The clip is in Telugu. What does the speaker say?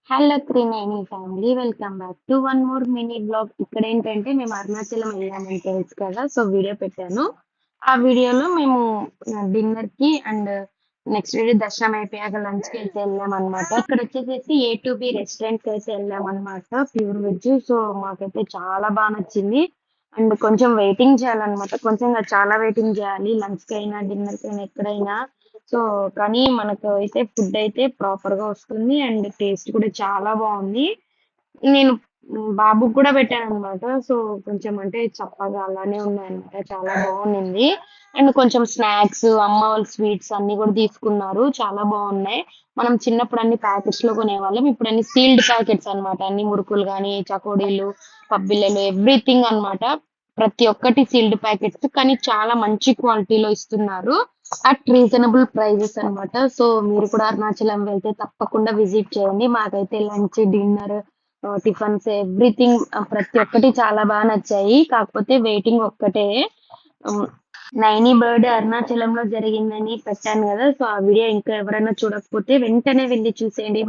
Hello Trineni family welcome back to one more mini blog. ఇక్కడ ఏంటంటే మేము అరుణాచలం వెళ్ళామని తెలుసు కదా, సో వీడియో పెట్టాను. ఆ వీడియోలో మేము డిన్నర్ కి అండ్ నెక్స్ట్ డే దర్శనం అయిపోయాక లంచ్ కి అయితే వెళ్ళాం అనమాట. ఇక్కడ వచ్చేసేసి ఏ టు బి రెస్టారెంట్ కి అయితే వెళ్ళాం అనమాట, ప్యూర్ వెజ్. సో మాకైతే చాలా బాగా నచ్చింది. అండ్ కొంచెం వెయిటింగ్ చేయాలన్నమాట, కొంచెం కాదు, చాలా వెయిటింగ్ చేయాలి లంచ్ కి అయినా డిన్నర్ కి అయినా ఎక్కడైనా. సో కానీ మనకు అయితే ఫుడ్ అయితే ప్రాపర్ గా వస్తుంది అండ్ టేస్ట్ కూడా చాలా బాగుంది. నేను బాబుకి కూడా పెట్టాను అనమాట. సో కొంచెం అంటే చప్పగా అలానే ఉన్నాయన్నమాట, చాలా బాగుంది. అండ్ కొంచెం స్నాక్స్, అమ్మ వాళ్ళు స్వీట్స్ అన్ని కూడా తీసుకున్నారు, చాలా బాగున్నాయి. మనం చిన్నప్పుడు అన్ని ప్యాకెట్స్ లో కొనేవాళ్ళం, ఇప్పుడు అన్ని సీల్డ్ ప్యాకెట్స్ అన్నమాట. అన్ని మురుకులు కానీ, చకోడీలు, పబ్బిళ్ళలు, ఎవ్రీథింగ్ అన్నమాట. ప్రతి ఒక్కటి సీల్డ్ ప్యాకెట్స్, కానీ చాలా మంచి క్వాలిటీలో ఇస్తున్నారు అట్ రీజనబుల్ ప్రైజెస్ అన్నమాట. సో మీరు కూడా అరుణాచలం వెళ్తే తప్పకుండా విజిట్ చేయండి. మాకైతే లంచ్, డిన్నర్, టిఫిన్స్, ఎవ్రీథింగ్ ప్రతి ఒక్కటి చాలా బాగా నచ్చాయి. కాకపోతే వెయిటింగ్ ఒక్కటే. ఉమ్, నైనీ బర్త్డే అరుణాచలంలో జరిగిందని పెట్టాను కదా, సో ఆ వీడియో ఇంకా ఎవరైనా చూడకపోతే వెంటనే వెళ్ళి చూసేయండి.